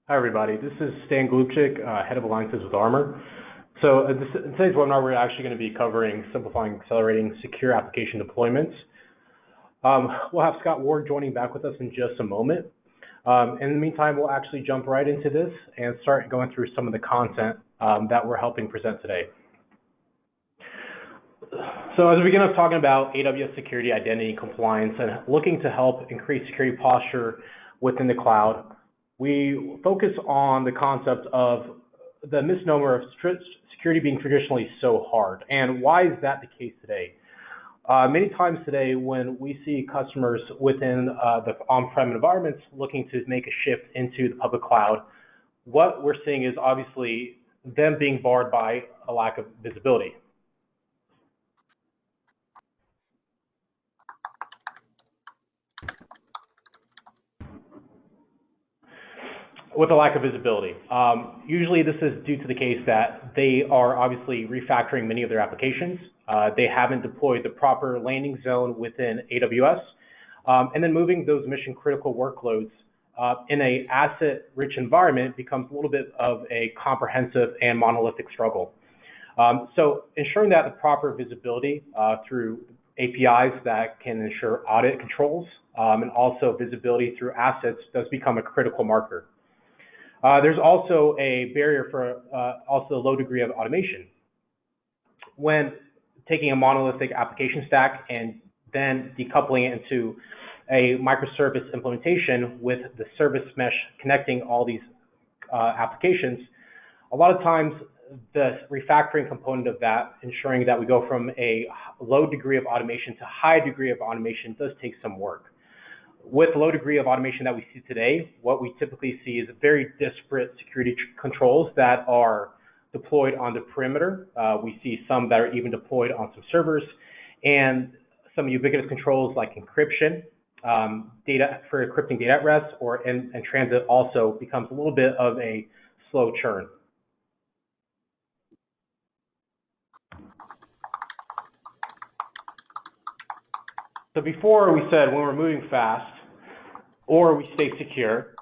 Hi, everybody. This is Stan Glubchik, Head of Alliances with Armor. So in today's webinar, we're actually going to be covering simplifying and accelerating secure application deployments. We'll have Scott Ward joining back with us in just a moment. In the meantime, we'll actually jump right into this and start going through some of the content that we're helping present today. So as we begin talking about AWS security, identity, compliance, and looking to help increase security posture within the cloud, we focus on the concept of the misnomer of security being traditionally so hard. And why is that the case today? Many times today, when we see customers within the on-prem environments looking to make a shift into the public cloud, what we're seeing is obviously them being barred by a lack of visibility. With a lack of visibility. Usually this is due to the case that they are obviously refactoring many of their applications. They haven't deployed the proper landing zone within AWS. And then moving those mission critical workloads in an asset-rich environment becomes a little bit of a comprehensive and monolithic struggle. So ensuring that the proper visibility through APIs that can ensure audit controls and also visibility through assets does become a critical marker. There's also a barrier for also a low degree of automation. When taking a monolithic application stack and then decoupling it into a microservice implementation with the service mesh connecting all these applications, a lot of times the refactoring component of that, ensuring that we go from a low degree of automation to high degree of automation, does take some work. With the low degree of automation that we see today, what we typically see is very disparate security controls that are deployed on the perimeter. We see some that are even deployed on some servers, and some ubiquitous controls like encryption, data for encrypting data at rest, or in transit also becomes a little bit of a slow churn. So before we said when we're moving fast, or we stay secure,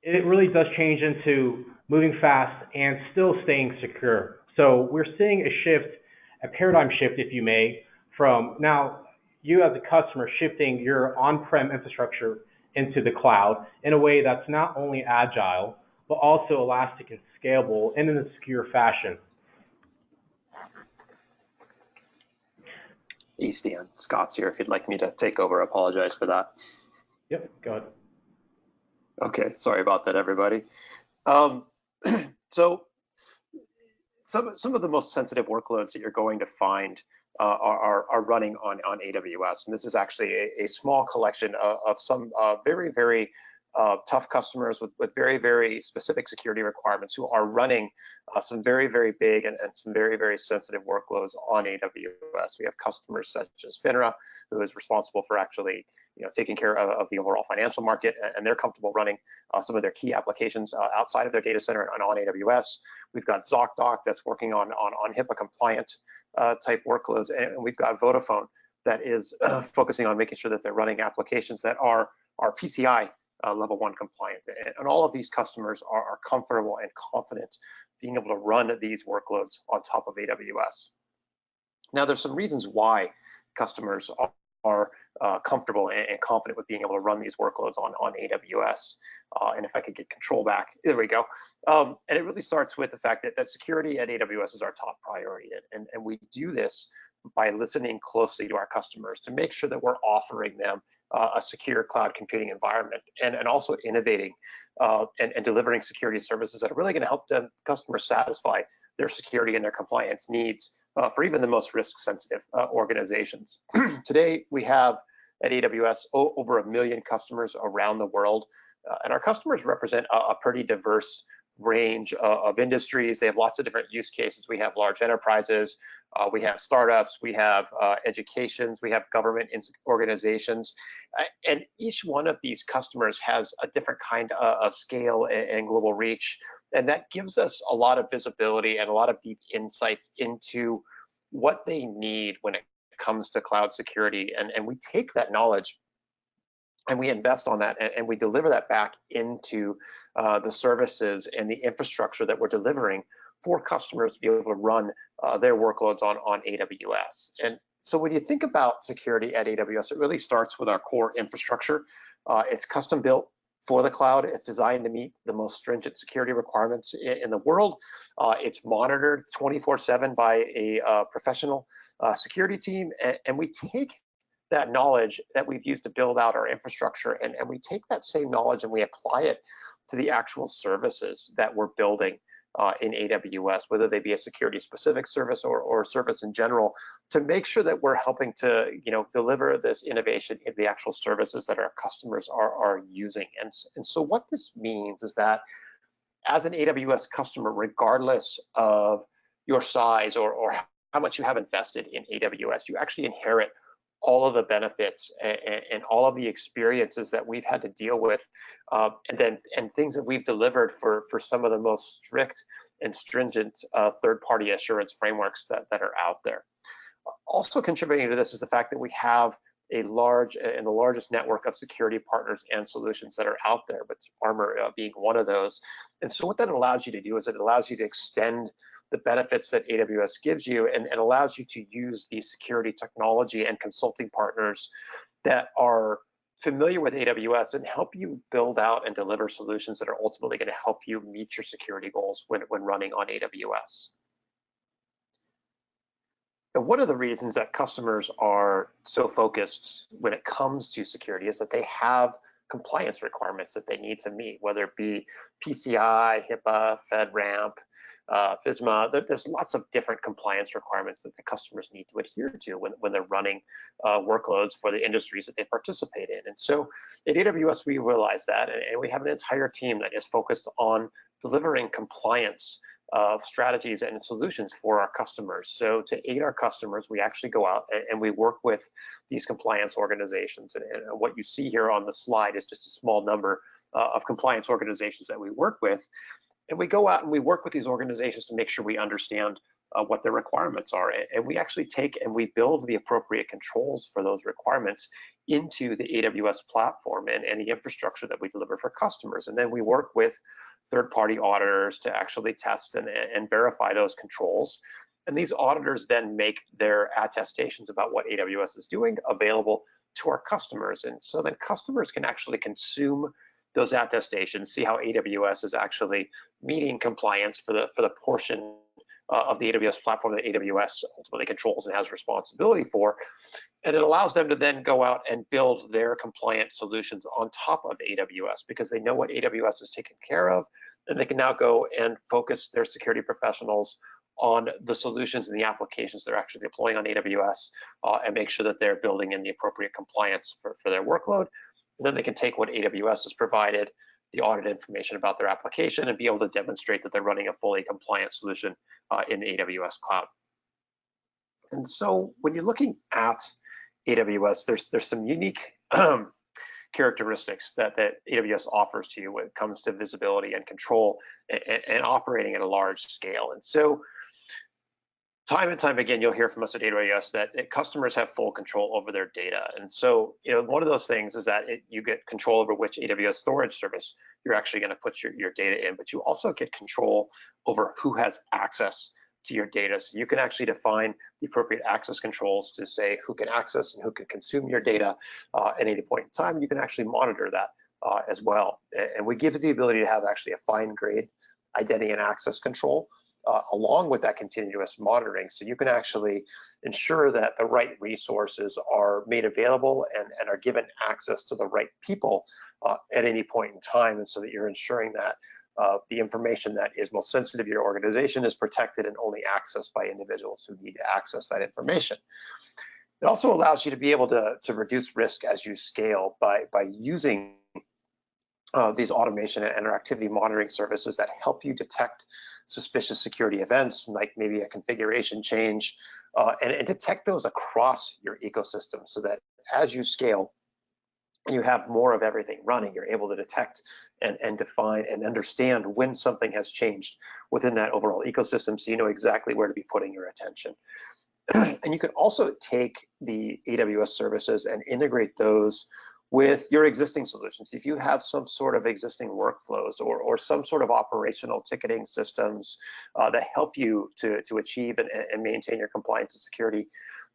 it really does change into moving fast and still staying secure. So we're seeing a shift, a paradigm shift, if you may, from now you as a customer shifting your on-prem infrastructure into the cloud in a way that's not only agile, but also elastic and scalable and in a secure fashion. Hey, Stan, Scott's here. If you'd like me to take over, I apologize for that. Yep, go ahead. Okay, sorry about that, everybody. So some of the most sensitive workloads that you're going to find are running on AWS, and this is actually a small collection of some very, very tough customers with very, very specific security requirements who are running some very, very big and some very, very sensitive workloads on AWS. We have customers such as FINRA, who is responsible for actually taking care of the overall financial market, and they're comfortable running some of their key applications outside of their data center and on AWS. We've got ZocDoc that's working on HIPAA compliant type workloads, and we've got Vodafone that is focusing on making sure that they're running applications that are PCI level 1 compliant. And all of these customers are comfortable and confident being able to run these workloads on top of AWS. Now, there's some reasons why customers are comfortable and confident with being able to run these workloads on AWS. And if I could get control back, there we go. And it really starts with the fact that security at AWS is our top priority. And we do this by listening closely to our customers to make sure that we're offering them a secure cloud computing environment, and also innovating and delivering security services that are really going to help them customers satisfy their security and their compliance needs for even the most risk-sensitive organizations. Today, we have at AWS over 1 million customers around the world, and our customers represent a pretty diverse range of industries. They have lots of different use cases. We have large enterprises, we have startups, we have educations, we have government organizations, and each one of these customers has a different kind of scale and global reach, and that gives us a lot of visibility and a lot of deep insights into what they need when it comes to cloud security, and we take that knowledge and we invest on that, and we deliver that back into the services and the infrastructure that we're delivering for customers to be able to run their workloads on AWS. And so when you think about security at AWS, it really starts with our core infrastructure. It's custom built for the cloud. It's designed to meet the most stringent security requirements in the world. It's monitored 24/7 by a professional security team, and we take that knowledge that we've used to build out our infrastructure, and we take that same knowledge and we apply it to the actual services that we're building in AWS, whether they be a security specific service or a service in general, to make sure that we're helping to deliver this innovation in the actual services that our customers are using. And so what this means is that as an AWS customer, regardless of your size or how much you have invested in AWS, you actually inherit all of the benefits and all of the experiences that we've had to deal with, and things that we've delivered for some of the most strict and stringent third-party assurance frameworks that are out there. Also contributing to this is the fact that we have a large and the largest network of security partners and solutions that are out there, but Armor being one of those. And so what that allows you to do is it allows you to extend the benefits that AWS gives you, and allows you to use the security technology and consulting partners that are familiar with AWS and help you build out and deliver solutions that are ultimately going to help you meet your security goals when running on AWS. And one of the reasons that customers are so focused when it comes to security is that they have compliance requirements that they need to meet, whether it be PCI, HIPAA, FedRAMP, FISMA. There's lots of different compliance requirements that the customers need to adhere to when they're running workloads for the industries that they participate in. And so at AWS, we realize that, and we have an entire team that is focused on delivering compliance strategies and solutions for our customers. So to aid our customers, we actually go out and we work with these compliance organizations. And what you see here on the slide is just a small number of compliance organizations that we work with. And we go out and we work with these organizations to make sure we understand what their requirements are. And we actually take and we build the appropriate controls for those requirements into the AWS platform and the infrastructure that we deliver for customers. And then we work with third-party auditors to actually test and verify those controls. And these auditors then make their attestations about what AWS is doing available to our customers. And so then customers can actually consume those attestations, see how AWS is actually meeting compliance for the portion of the AWS platform that AWS ultimately controls and has responsibility for. And it allows them to then go out and build their compliant solutions on top of AWS because they know what AWS is taking care of, and they can now go and focus their security professionals on the solutions and the applications they're actually deploying on AWS and make sure that they're building in the appropriate compliance for their workload. And then they can take what AWS has provided, the audit information about their application, and be able to demonstrate that they're running a fully compliant solution in AWS Cloud. And so when you're looking at AWS, there's some unique characteristics that AWS offers to you when it comes to visibility and control and operating at a large scale. And so time and time again, you'll hear from us at AWS that customers have full control over their data. And so, one of those things is that you get control over which AWS storage service you're actually going to put your data in, but you also get control over who has access to your data. So you can actually define the appropriate access controls to say who can access and who can consume your data at any point in time. You can actually monitor that as well. And we give you the ability to have actually a fine grade identity and access control along with that continuous monitoring. So you can actually ensure that the right resources are made available and are given access to the right people at any point in time. And so that you're ensuring that the information that is most sensitive to your organization is protected and only accessed by individuals who need to access that information. It also allows you to be able to reduce risk as you scale by using these automation and interactivity monitoring services that help you detect suspicious security events, like maybe a configuration change, and detect those across your ecosystem so that as you scale and you have more of everything running, you're able to detect and define and understand when something has changed within that overall ecosystem so you know exactly where to be putting your attention. And you can also take the AWS services and integrate those with your existing solutions. If you have some sort of existing workflows or some sort of operational ticketing systems that help you to achieve and maintain your compliance and security,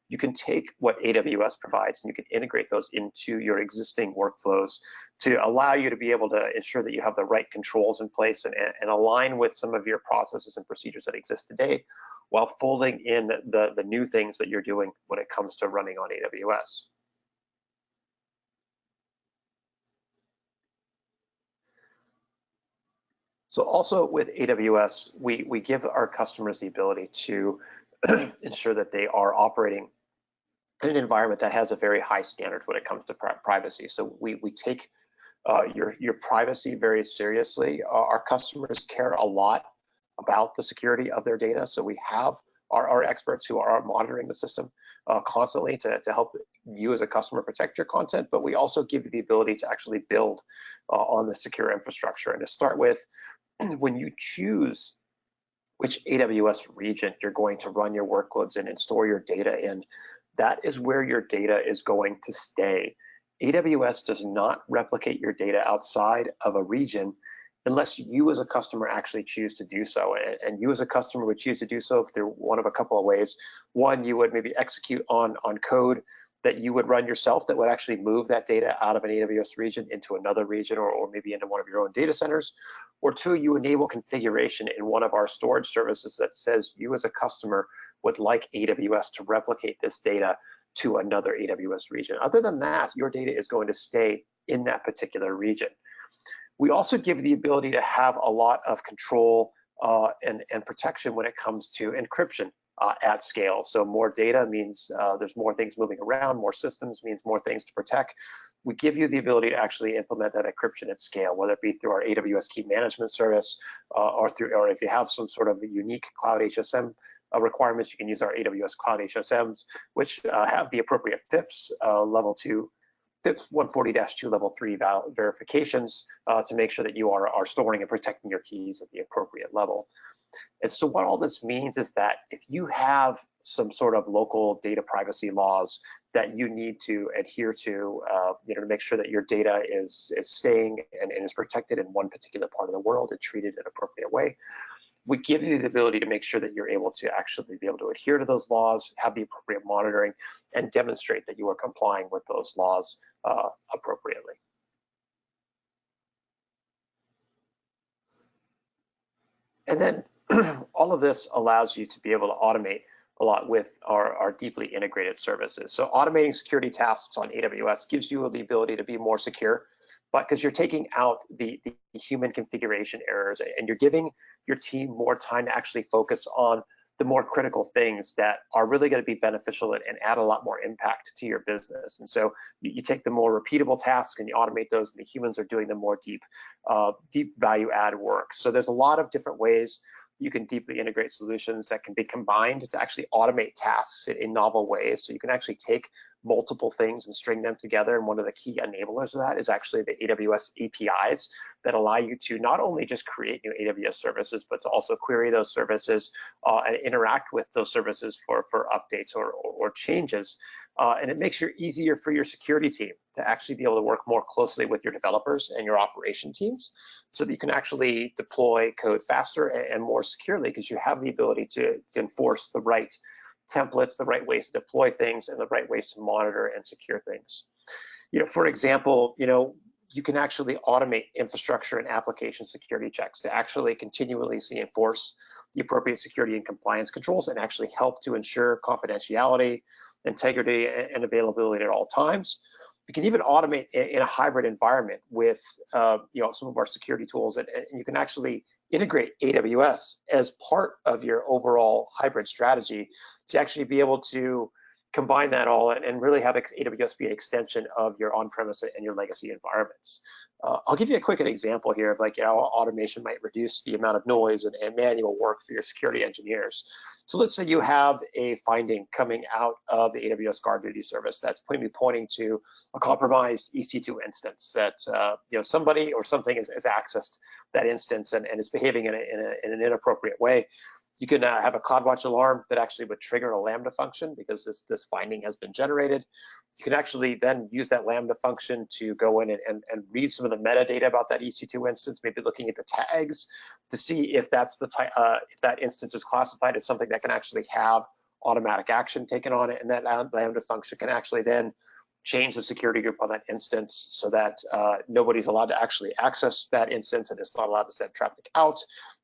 you can take what AWS provides and you can integrate those into your existing workflows to allow you to be able to ensure that you have the right controls in place and align with some of your processes and procedures that exist today, while folding in the new things that you're doing when it comes to running on AWS. So also with AWS, we give our customers the ability to ensure that they are operating in an environment that has a very high standard when it comes to privacy. So we take your privacy very seriously. Our customers care a lot about the security of their data. So we have our experts who are monitoring the system constantly to help you as a customer protect your content, but we also give you the ability to actually build on the secure infrastructure. And to start with, when you choose which AWS region you're going to run your workloads in and store your data in, that is where your data is going to stay. AWS does not replicate your data outside of a region unless you as a customer actually choose to do so. And you as a customer would choose to do so through one of a couple of ways. One, you would maybe execute on code that you would run yourself that would actually move that data out of an AWS region into another region or maybe into one of your own data centers. Or two, you enable configuration in one of our storage services that says you as a customer would like AWS to replicate this data to another AWS region. Other than that, your data is going to stay in that particular region. We also give the ability to have a lot of control and protection when it comes to encryption at scale. So more data means there's more things moving around, more systems means more things to protect. We give you the ability to actually implement that encryption at scale, whether it be through our AWS Key Management Service or if you have some sort of unique cloud HSM requirements, you can use our AWS Cloud HSMs, which have the appropriate FIPS level 2, FIPS 140-2 level 3 verifications to make sure that you are storing and protecting your keys at the appropriate level. And so what all this means is that if you have some sort of local data privacy laws that you need to adhere to, to make sure that your data is staying and is protected in one particular part of the world and treated in an appropriate way, we give you the ability to make sure that you're able to actually be able to adhere to those laws, have the appropriate monitoring, and demonstrate that you are complying with those laws appropriately. And then all of this allows you to be able to automate a lot with our deeply integrated services. So automating security tasks on AWS gives you the ability to be more secure, but because you're taking out the human configuration errors and you're giving your team more time to actually focus on the more critical things that are really going to be beneficial and add a lot more impact to your business. And so you take the more repeatable tasks and you automate those, and the humans are doing the more deep value add work. So there's a lot of different ways you can deeply integrate solutions that can be combined to actually automate tasks in novel ways. So you can actually take multiple things and string them together. And one of the key enablers of that is actually the AWS APIs that allow you to not only just create new AWS services, but to also query those services and interact with those services for updates or changes. And it makes it easier for your security team to actually be able to work more closely with your developers and your operation teams so that you can actually deploy code faster and more securely because you have the ability to enforce the right templates, the right ways to deploy things, and the right ways to monitor and secure things. For example, you can actually automate infrastructure and application security checks to actually continuously enforce the appropriate security and compliance controls and actually help to ensure confidentiality, integrity, and availability at all times. You can even automate in a hybrid environment with some of our security tools, and you can actually integrate AWS as part of your overall hybrid strategy to actually be able to combine that all and really have AWS be an extension of your on-premise and your legacy environments. I'll give you a quick example here of how automation might reduce the amount of noise and manual work for your security engineers. So let's say you have a finding coming out of the AWS Guard Duty service that's pointing to a compromised EC2 instance that somebody or something has accessed that instance and is behaving in an inappropriate way. You can have a CloudWatch alarm that actually would trigger a Lambda function because this finding has been generated. You can actually then use that Lambda function to go in and read some of the metadata about that EC2 instance, maybe looking at the tags to see if that's the type, if that instance is classified as something that can actually have automatic action taken on it, and that Lambda function can actually then change the security group on that instance so that nobody's allowed to actually access that instance and it's not allowed to send traffic out.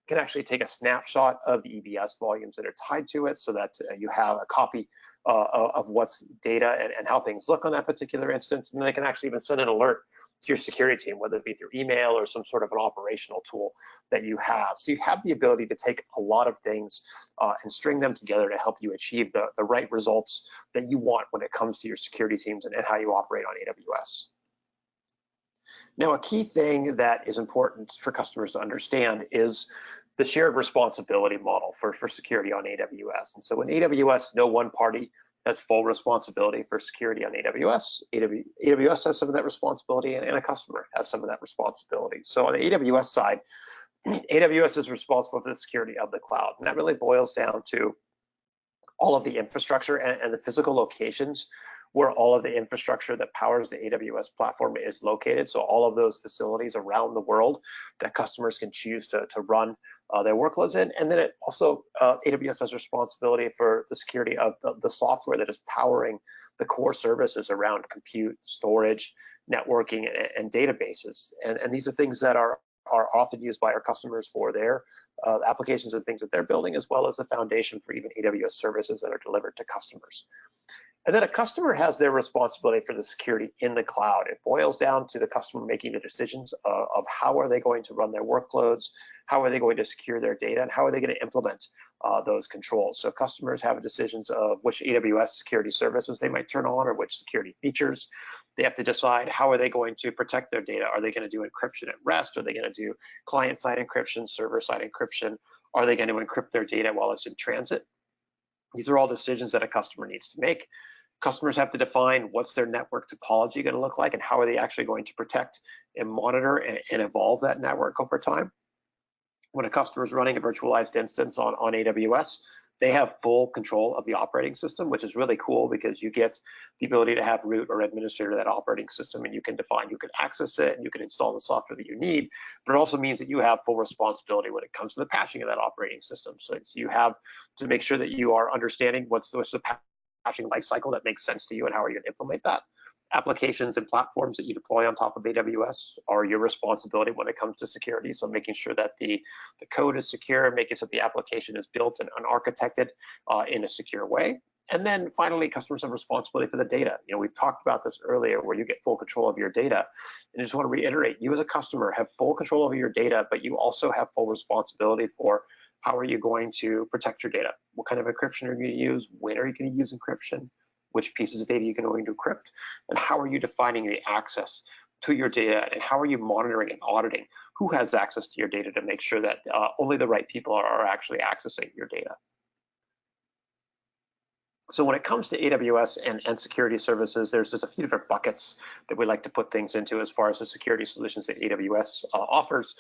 You can actually take a snapshot of the EBS volumes that are tied to it so that you have a copy of what's data and how things look on that particular instance. And then they can actually even send an alert to your security team, whether it be through email or some sort of an operational tool that you have. So you have the ability to take a lot of things and string them together to help you achieve the right results that you want when it comes to your security teams and how you operate on AWS. Now, a key thing that is important for customers to understand is the shared responsibility model for security on AWS. And so in AWS, no one party has full responsibility for security on AWS. AWS has some of that responsibility, and a customer has some of that responsibility. So on the AWS side, AWS is responsible for the security of the cloud. And that really boils down to all of the infrastructure and the physical locations where all of the infrastructure that powers the AWS platform is located. So all of those facilities around the world that customers can choose to run their workloads in. And then it also, AWS has responsibility for the security of the software that is powering the core services around compute, storage, networking, and databases. And these are things that are often used by our customers for their applications and things that they're building, as well as the foundation for even AWS services that are delivered to customers. And then a customer has their responsibility for the security in the cloud. It boils down to the customer making the decisions of how are they going to run their workloads, how are they going to secure their data, and how are they going to implement those controls. So customers have decisions of which AWS security services they might turn on or which security features. They have to decide how are they going to protect their data. Are they going to do encryption at rest? Are they going to do client-side encryption, server-side encryption? Are they going to encrypt their data while it's in transit? These are all decisions that a customer needs to make. Customers have to define what's their network topology going to look like and how are they actually going to protect and monitor and evolve that network over time. When a customer is running a virtualized instance on AWS, they have full control of the operating system, which is really cool because you get the ability to have root or administrator of that operating system, and you can define, you can access it, and you can install the software that you need. But it also means that you have full responsibility when it comes to the patching of that operating system. So you have to make sure that you are understanding what's the patching lifecycle that makes sense to you and how are you going to implement that. Applications and platforms that you deploy on top of AWS are your responsibility when it comes to security. So making sure that the code is secure, making sure the application is built and architected in a secure way. And then finally, customers have responsibility for the data. You know, we've talked about this earlier where you get full control of your data. And I just want to reiterate, you as a customer have full control over your data, but you also have full responsibility for how are you going to protect your data? What kind of encryption are you going to use? When are you going to use encryption? Which pieces of data you're going to encrypt? And how are you defining the access to your data? And how are you monitoring and auditing who has access to your data to make sure that only the right people are actually accessing your data? So when it comes to AWS and security services, there's just a few different buckets that we like to put things into as far as the security solutions that AWS offers.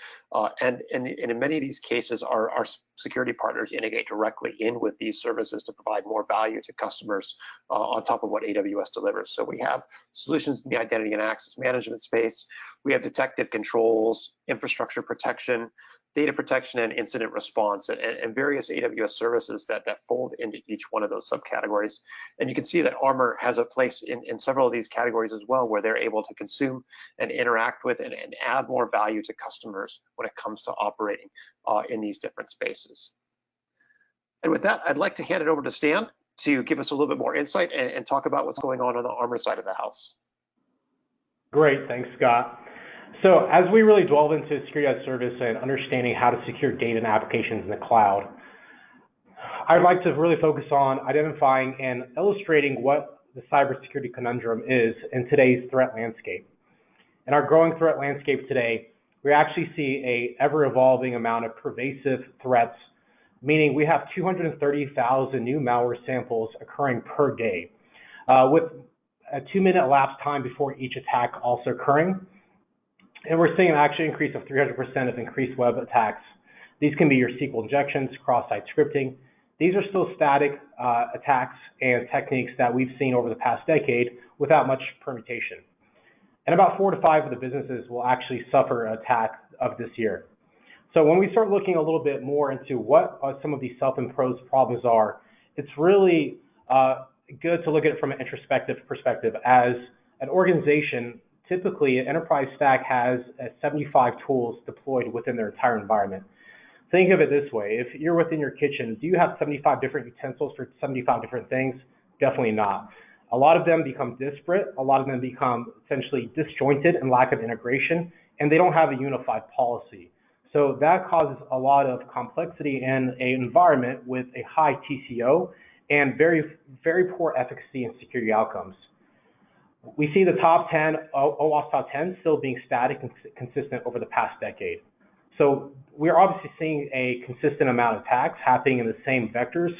And in many of these cases, our security partners integrate directly in with these services to provide more value to customers on top of what AWS delivers. So we have solutions in the identity and access management space. We have detective controls, infrastructure protection, data protection, and incident response, and various AWS services that fold into each one of those subcategories. And you can see that Armor has a place in several of these categories as well, where they're able to consume and interact with and add more value to customers when it comes to operating in these different spaces. And with that, I'd like to hand it over to Stan to give us a little bit more insight and talk about what's going on the Armor side of the house. Great, thanks, Scott. So as we really delve into security as a service and understanding how to secure data and applications in the cloud, I'd like to really focus on identifying and illustrating what the cybersecurity conundrum is in today's threat landscape. In our growing threat landscape today, we actually see a ever-evolving amount of pervasive threats, meaning we have 230,000 new malware samples occurring per day, with a 2-minute elapsed time before each attack also occurring. And we're seeing an actual increase of 300% of increased web attacks These can be your SQL injections, cross-site scripting. These are still static attacks and techniques that we've seen over the past decade without much permutation. And about 4 to 5 of the businesses will actually suffer an attack of this year. So when we start looking a little bit more into what some of these self-imposed problems are, it's really good to look at it from an introspective perspective. As an organization, typically an enterprise stack has 75 tools deployed within their entire environment. Think of it this way: if you're within your kitchen, do you have 75 different utensils for 75 different things? Definitely not. A lot of them become disparate, a lot of them become essentially disjointed and lack of integration, and they don't have a unified policy. So that causes a lot of complexity in an environment with a high TCO and very, very poor efficacy and security outcomes. We see the top 10, OWASP top 10, still being static and consistent over the past decade. So we're obviously seeing a consistent amount of attacks happening in the same vectors.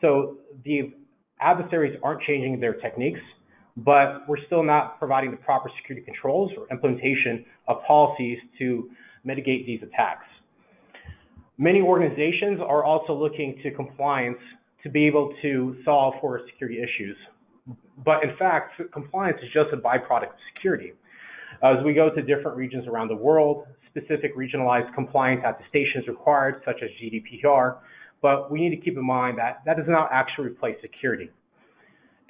So the adversaries aren't changing their techniques, but we're still not providing the proper security controls or implementation of policies to mitigate these attacks. Many organizations are also looking to compliance to be able to solve for security issues. But in fact, compliance is just a byproduct of security. As we go to different regions around the world, specific regionalized compliance attestations required, such as GDPR, but we need to keep in mind that that does not actually replace security.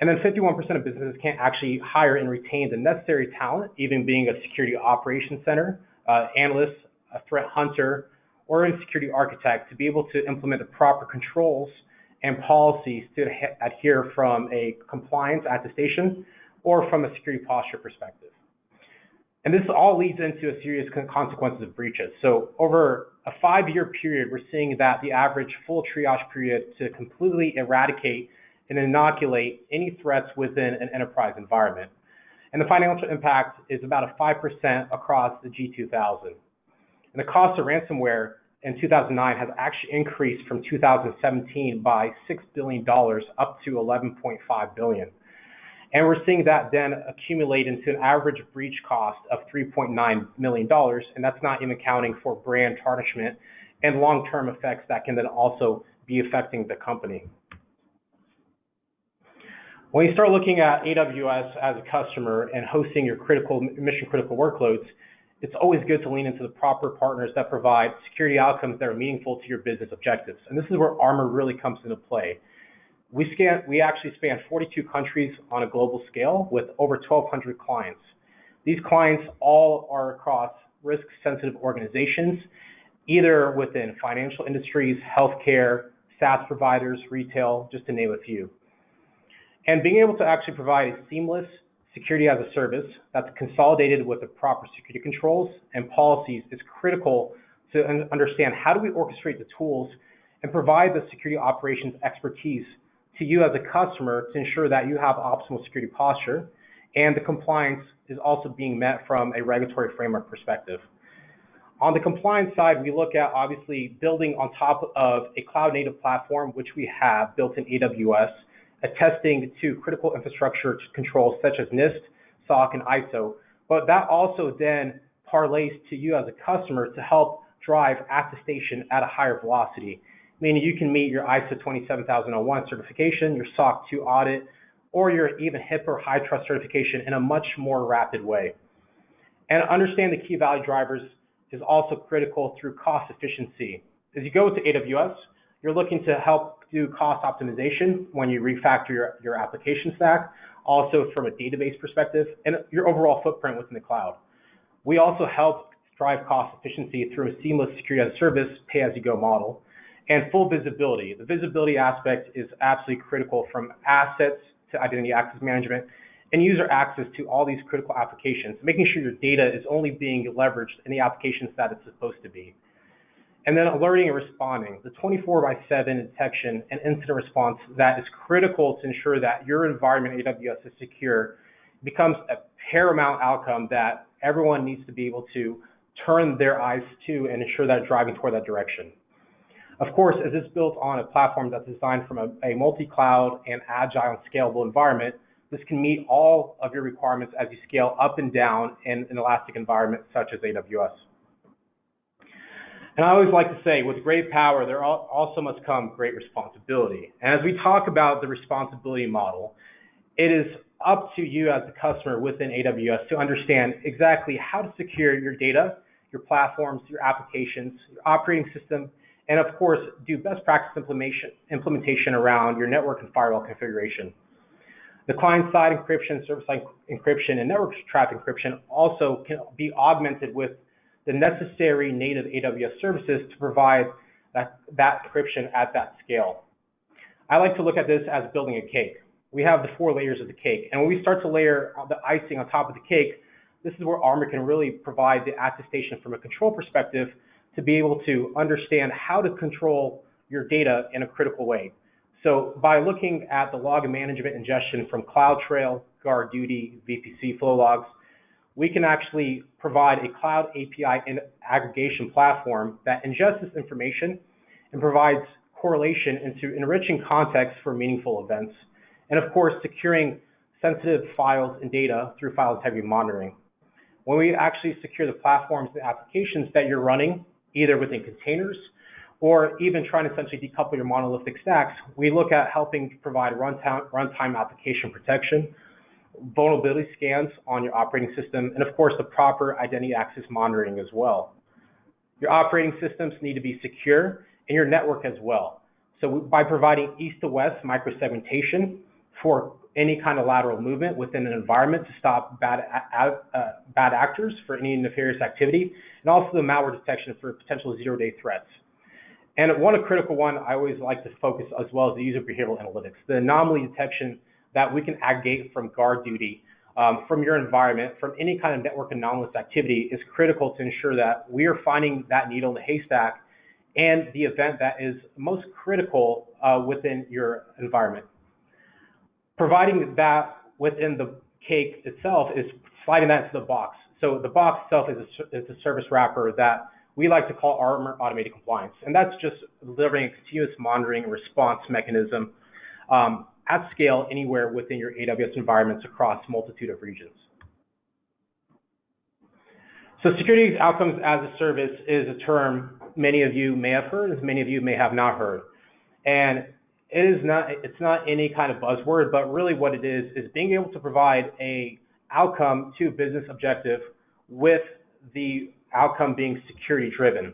And then 51% of businesses can't actually hire and retain the necessary talent, even being a security operations center, analyst, a threat hunter, or a security architect to be able to implement the proper controls and policies to adhere from a compliance attestation or from a security posture perspective. And this all leads into a serious consequences of breaches. So over a 5-year period, we're seeing that the average full triage period to completely eradicate and inoculate any threats within an enterprise environment. And the financial impact is about a 5% across the G2000. And the cost of ransomware in 2009 has actually increased from 2017 by $6 billion up to $11.5 billion. And we're seeing that then accumulate into an average breach cost of $3.9 million, and that's not even accounting for brand tarnishment and long-term effects that can then also be affecting the company. When you start looking at AWS as a customer and hosting your mission-critical workloads, it's always good to lean into the proper partners that provide security outcomes that are meaningful to your business objectives. And this is where Armor really comes into play. We actually span 42 countries on a global scale with over 1,200 clients. These clients all are across risk-sensitive organizations, either within financial industries, healthcare, SaaS providers, retail, just to name a few. And being able to actually provide a seamless security as a service that's consolidated with the proper security controls and policies is critical to understand how do we orchestrate the tools and provide the security operations expertise to you as a customer to ensure that you have optimal security posture and the compliance is also being met from a regulatory framework perspective. On the compliance side, we look at obviously building on top of a cloud-native platform, which we have built in AWS, attesting to critical infrastructure controls such as NIST, SOC, and ISO. But that also then parlays to you as a customer to help drive attestation at a higher velocity, meaning you can meet your ISO 27001 certification, your SOC 2 audit, or your even HIPAA or high trust certification in a much more rapid way. And understand the key value drivers is also critical through cost efficiency. As you go to AWS, you're looking to help do cost optimization when you refactor your application stack, also from a database perspective, and your overall footprint within the cloud. We also help drive cost efficiency through a seamless security as a service, pay-as-you-go model, and full visibility. The visibility aspect is absolutely critical, from assets to identity access management and user access to all these critical applications, making sure your data is only being leveraged in the applications that it's supposed to be. And then alerting and responding, the 24/7 detection and incident response that is critical to ensure that your environment, AWS, is secure, becomes a paramount outcome that everyone needs to be able to turn their eyes to and ensure that driving toward that direction. Of course, as it's built on a platform that's designed from a multi-cloud and agile and scalable environment, this can meet all of your requirements as you scale up and down in an elastic environment such as AWS. And I always like to say, with great power, there also must come great responsibility. And as we talk about the responsibility model, it is up to you as a customer within AWS to understand exactly how to secure your data, your platforms, your applications, your operating system, and of course, do best practice implementation around your network and firewall configuration. The client-side encryption, server-side encryption, and network traffic encryption also can be augmented with the necessary native AWS services to provide that encryption at that scale. I like to look at this as building a cake. We have the 4 layers of the cake, and when we start to layer the icing on top of the cake, this is where Armor can really provide the attestation from a control perspective to be able to understand how to control your data in a critical way. So by looking at the log management ingestion from CloudTrail, GuardDuty, VPC flow logs, we can actually provide a cloud API and aggregation platform that ingests this information and provides correlation into enriching context for meaningful events. And of course, securing sensitive files and data through file integrity monitoring. When we actually secure the platforms and applications that you're running, either within containers or even trying to essentially decouple your monolithic stacks, we look at helping provide runtime application protection, vulnerability scans on your operating system, and of course, the proper identity access monitoring as well. Your operating systems need to be secure and your network as well. So by providing east to west microsegmentation for any kind of lateral movement within an environment to stop bad actors for any nefarious activity, and also the malware detection for potential zero-day threats. And one critical one I always like to focus as well as the user behavioral analytics, the anomaly detection that we can aggregate from GuardDuty, from your environment, from any kind of network anomalous activity is critical to ensure that we are finding that needle in the haystack and the event that is most critical within your environment. Providing that within the cake itself is sliding that to the box. So the box itself is a service wrapper that we like to call Armor Automated Compliance. And that's just delivering a continuous monitoring and response mechanism at scale anywhere within your AWS environments across a multitude of regions. So security outcomes as a service is a term many of you may have heard, as many of you may have not heard. And it's not any kind of buzzword, but really what it is being able to provide a outcome to a business objective with the outcome being security driven.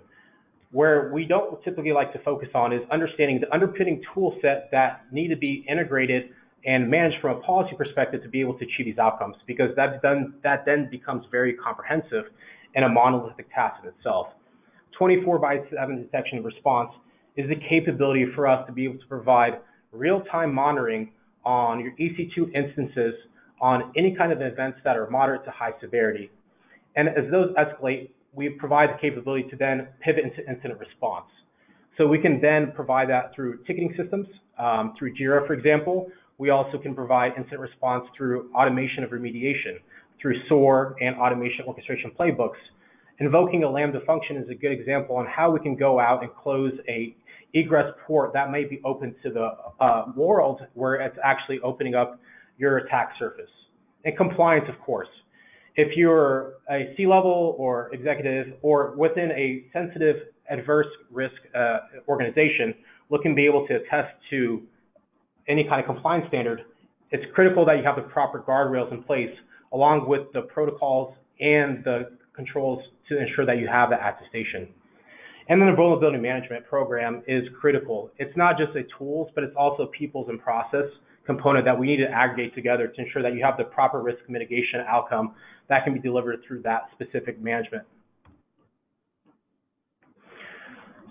Where we don't typically like to focus on is understanding the underpinning tool set that need to be integrated and managed from a policy perspective to be able to achieve these outcomes, because that then becomes very comprehensive and a monolithic task in itself. 24/7 detection and response is the capability for us to be able to provide real-time monitoring on your EC2 instances on any kind of events that are moderate to high severity. And as those escalate, we provide the capability to then pivot into incident response. So we can then provide that through ticketing systems, through Jira, for example. We also can provide incident response through automation of remediation, through SOAR and automation orchestration playbooks. Invoking a Lambda function is a good example on how we can go out and close a egress port that may be open to the world where it's actually opening up your attack surface. And compliance, of course. If you're a C-level or executive or within a sensitive adverse risk organization looking to be able to attest to any kind of compliance standard, it's critical that you have the proper guardrails in place along with the protocols and the controls to ensure that you have the attestation. And then the vulnerability management program is critical. It's not just a tools, but it's also a people's and process component that we need to aggregate together to ensure that you have the proper risk mitigation outcome that can be delivered through that specific management.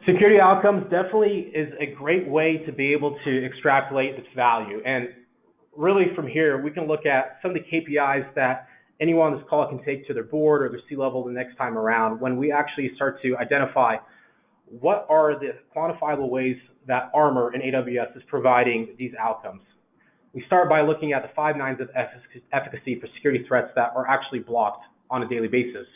Security outcomes definitely is a great way to be able to extrapolate its value. And really from here, we can look at some of the KPIs that anyone on this call can take to their board or their C-level the next time around when we actually start to identify what are the quantifiable ways that Armor and AWS is providing these outcomes. We start by looking at the 5 nines of efficacy for security threats that are actually blocked on a daily basis,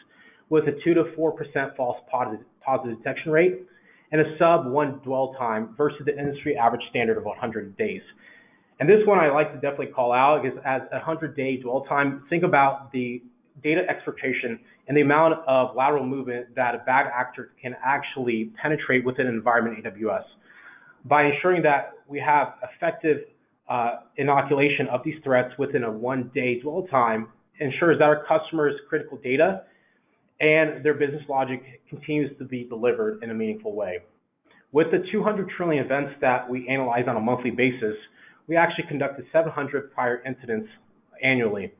with a 2 to 4% false positive detection rate and a sub-1 dwell time versus the industry average standard of 100 days. And this one I like to definitely call out is as a 100-day dwell time. Think about the data exfiltration and the amount of lateral movement that a bad actor can actually penetrate within an environment in AWS. By ensuring that we have effective inoculation of these threats within a one-day dwell time, ensures that our customers' critical data and their business logic continues to be delivered in a meaningful way. With the 200 trillion events that we analyze on a monthly basis, we actually conducted 700 prior incidents annually.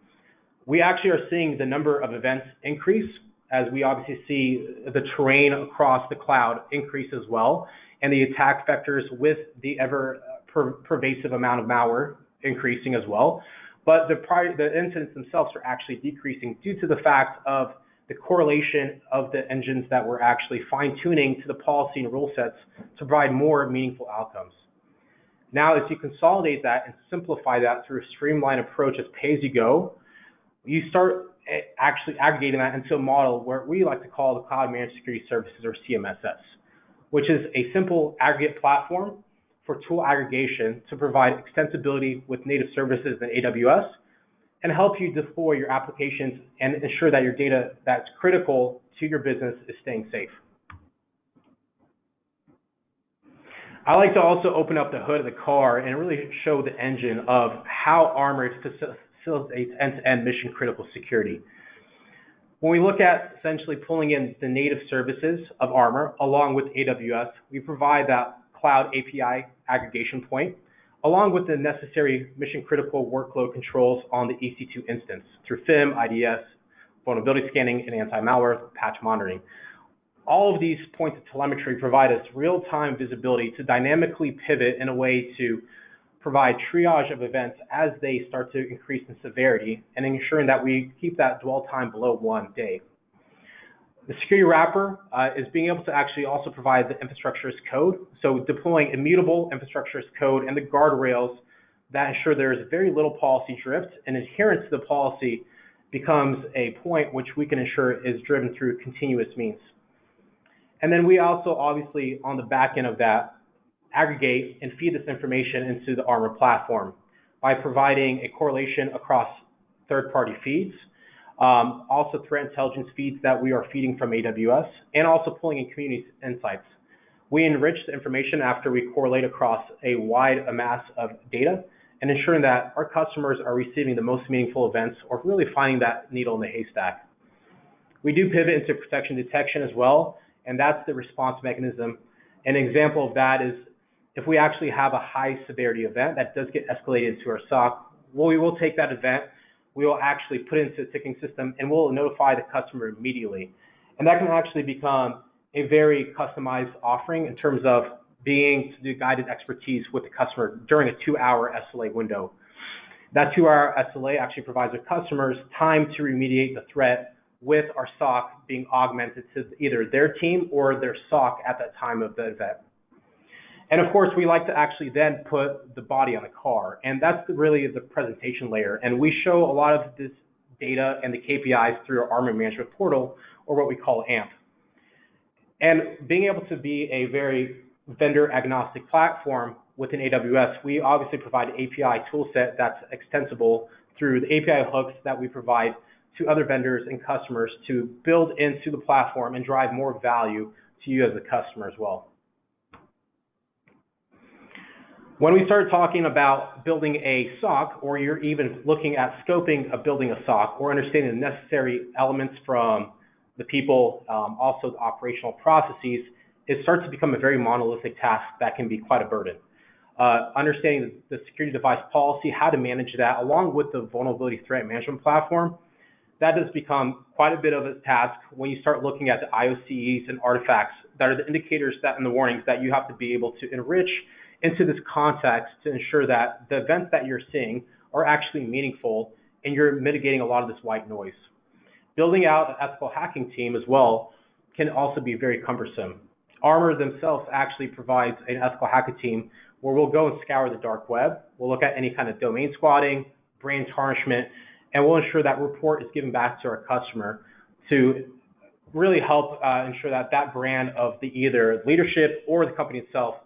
We actually are seeing the number of events increase as we obviously see the terrain across the cloud increase as well, and the attack vectors with the ever pervasive amount of malware increasing as well. But the incidents themselves are actually decreasing due to the fact of the correlation of the engines that we're actually fine-tuning to the policy and rule sets to provide more meaningful outcomes. Now, as you consolidate that and simplify that through a streamlined approach as pay-as-you-go, you start actually aggregating that into a model where we like to call the Cloud Managed Security Services, or CMSS, which is a simple aggregate platform for tool aggregation to provide extensibility with native services in AWS and help you deploy your applications and ensure that your data that's critical to your business is staying safe. I like to also open up the hood of the car and really show the engine of how Armor facilitates end-to-end mission-critical security. When we look at essentially pulling in the native services of Armor along with AWS, we provide that cloud API aggregation point along with the necessary mission-critical workload controls on the EC2 instance through FIM, IDS, vulnerability scanning, and anti-malware patch monitoring. All of these points of telemetry provide us real-time visibility to dynamically pivot in a way to provide triage of events as they start to increase in severity and ensuring that we keep that dwell time below 1 day. The security wrapper is being able to actually also provide the infrastructure as code, so deploying immutable infrastructure as code and the guardrails that ensure there is very little policy drift, and adherence to the policy becomes a point which we can ensure is driven through continuous means. And then we also obviously on the back end of that aggregate and feed this information into the Armor platform by providing a correlation across third-party feeds, also threat intelligence feeds that we are feeding from AWS, and also pulling in community insights. We enrich the information after we correlate across a wide amass of data and ensuring that our customers are receiving the most meaningful events or really finding that needle in the haystack. We do pivot into protection detection as well, and that's the response mechanism. An example of that is if we actually have a high severity event that does get escalated to our SOC, well, we will take that event, we will actually put it into a ticking system, and we'll notify the customer immediately. And that can actually become a very customized offering in terms of being to do guided expertise with the customer during a 2-hour SLA window. That 2-hour SLA actually provides our customers time to remediate the threat with our SOC being augmented to either their team or their SOC at that time of the event. And of course, we like to actually then put the body on the car, and that's really the presentation layer. And we show a lot of this data and the KPIs through our Armor Management Portal, or what we call AMP. And being able to be a very vendor agnostic platform within AWS, we obviously provide an API toolset that's extensible through the API hooks that we provide to other vendors and customers to build into the platform and drive more value to you as a customer as well. When we start talking about building a SOC, or you're even looking at scoping of building a SOC, or understanding the necessary elements from the people, also the operational processes, it starts to become a very monolithic task that can be quite a burden. Understanding the security device policy, how to manage that, along with the vulnerability threat management platform, that does become quite a bit of a task when you start looking at the IOCs and artifacts that are the indicators that and the warnings that you have to be able to enrich into this context to ensure that the events that you're seeing are actually meaningful and you're mitigating a lot of this white noise. Building out an ethical hacking team as well can also be very cumbersome. Armor themselves actually provides an ethical hacking team where we'll go and scour the dark web. We'll look at any kind of domain squatting, brand tarnishment, and we'll ensure that report is given back to our customer to really help ensure that that brand of the either leadership or the company itself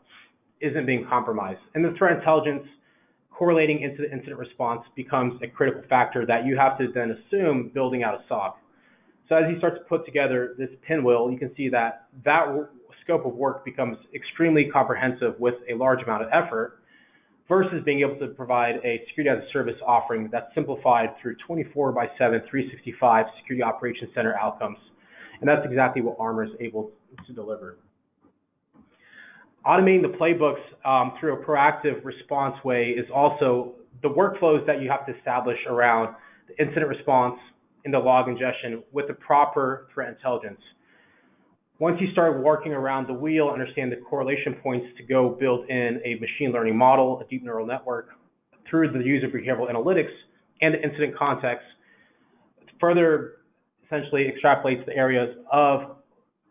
isn't being compromised. And the threat intelligence correlating into incident response becomes a critical factor that you have to then assume building out a SOC. So as you start to put together this pinwheel, you can see that scope of work becomes extremely comprehensive with a large amount of effort versus being able to provide a security as a service offering that's simplified through 24/7, 365 security operations center outcomes. And that's exactly what Armor is able to deliver. Automating the playbooks through a proactive response way is also the workflows that you have to establish around the incident response and the log ingestion with the proper threat intelligence. Once you start working around the wheel, understand the correlation points to go build in a machine learning model, a deep neural network, through the user behavioral analytics and the incident context, further essentially extrapolates the areas of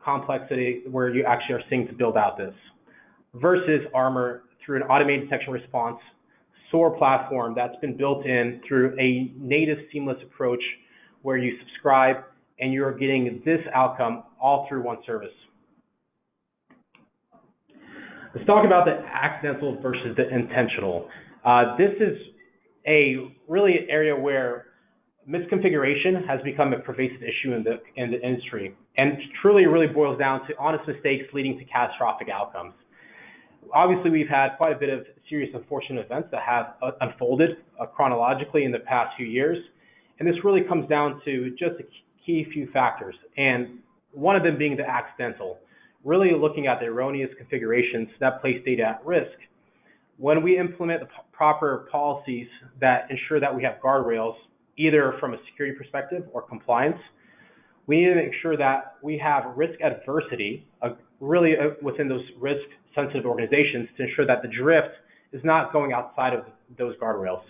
complexity where you actually are seeing to build out this. Versus Armor through an automated detection response SOAR platform that's been built in through a native seamless approach where you subscribe and you're getting this outcome all through one service. Let's talk about the accidental versus the intentional. This is a really area where misconfiguration has become a pervasive issue in the industry, and truly really boils down to honest mistakes leading to catastrophic outcomes. Obviously, we've had quite a bit of serious unfortunate events that have unfolded chronologically in the past few years, and this really comes down to just a key few factors, and one of them being the accidental, really looking at the erroneous configurations that place data at risk. When we implement the proper policies that ensure that we have guardrails, either from a security perspective or compliance, we need to make sure that we have risk adversity within those risk-sensitive organizations to ensure that the drift is not going outside of those guardrails.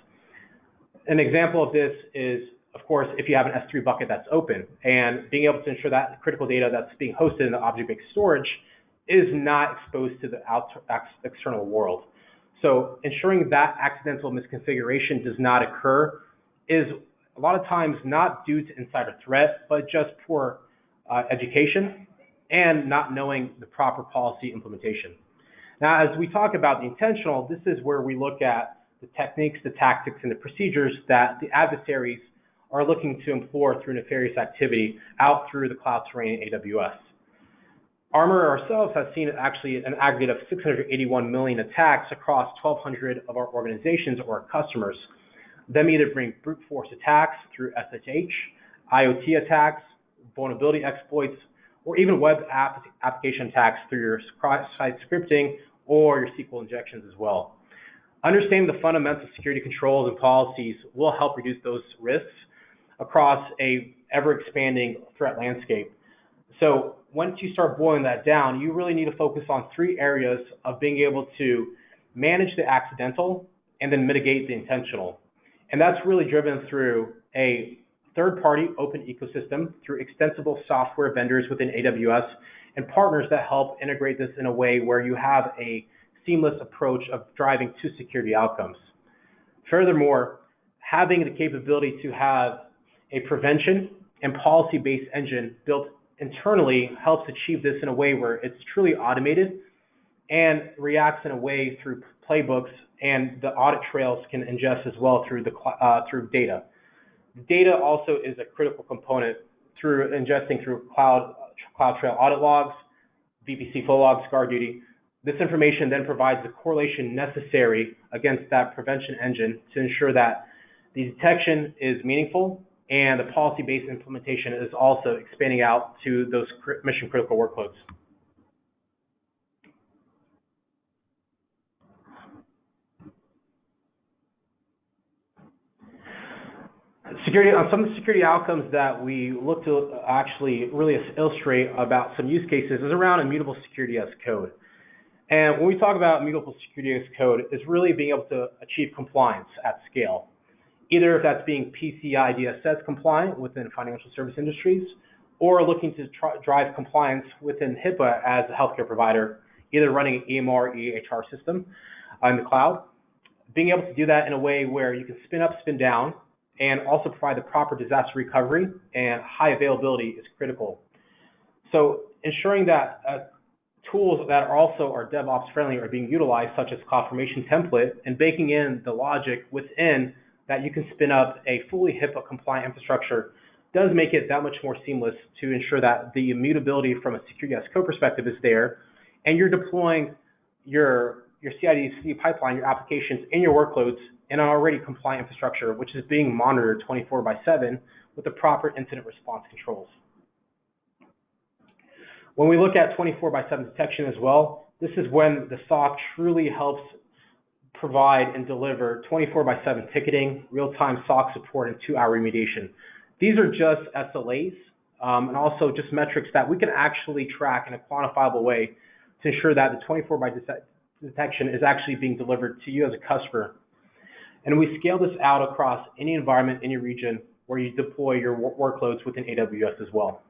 An example of this is, of course, if you have an S3 bucket that's open and being able to ensure that critical data that's being hosted in the object-based storage is not exposed to the external world. So ensuring that accidental misconfiguration does not occur is a lot of times not due to insider threat, but just poor education and not knowing the proper policy implementation. Now, as we talk about the intentional, this is where we look at the techniques, the tactics, and the procedures that the adversaries are looking to employ through nefarious activity out through the cloud terrain in AWS. Armor ourselves has seen actually an aggregate of 681 million attacks across 1,200 of our organizations or our customers. Them either bring brute force attacks through SSH, IoT attacks, vulnerability exploits, or even web application attacks through your site scripting or your SQL injections as well. Understanding the fundamental security controls and policies will help reduce those risks across a ever-expanding threat landscape. So once you start boiling that down, you really need to focus on three areas of being able to manage the accidental and then mitigate the intentional. And that's really driven through a third-party open ecosystem, through extensible software vendors within AWS, and partners that help integrate this in a way where you have a seamless approach of driving to security outcomes. Furthermore, having the capability to have a prevention and policy-based engine built internally helps achieve this in a way where it's truly automated and reacts in a way through playbooks, and the audit trails can ingest as well through through data. Data also is a critical component through ingesting through CloudTrail audit logs, VPC flow logs, guard duty. This information then provides the correlation necessary against that prevention engine to ensure that the detection is meaningful and the policy-based implementation is also expanding out to those mission-critical workloads. Some of the security outcomes that we look to actually really illustrate about some use cases is around immutable security as code. And when we talk about immutable security as code, it's really being able to achieve compliance at scale. Either if that's being PCI DSS compliant within financial service industries, or looking to drive compliance within HIPAA as a healthcare provider, either running an EMR, EHR system in the cloud. Being able to do that in a way where you can spin up, spin down, and also provide the proper disaster recovery and high availability is critical. So ensuring that tools that are also are DevOps friendly are being utilized, such as CloudFormation template, and baking in the logic within that you can spin up a fully HIPAA compliant infrastructure does make it that much more seamless to ensure that the immutability from a security as code perspective is there, and you're deploying your CI/CD pipeline, your applications, and your workloads in an already compliant infrastructure, which is being monitored 24/7 with the proper incident response controls. When we look at 24/7 detection as well, this is when the SOC truly helps provide and deliver 24/7 ticketing, real-time SOC support, and 2-hour remediation. These are just SLAs and also just metrics that we can actually track in a quantifiable way to ensure that the 24/7 detection is actually being delivered to you as a customer. And we scale this out across any environment, any region where you deploy your workloads within AWS as well.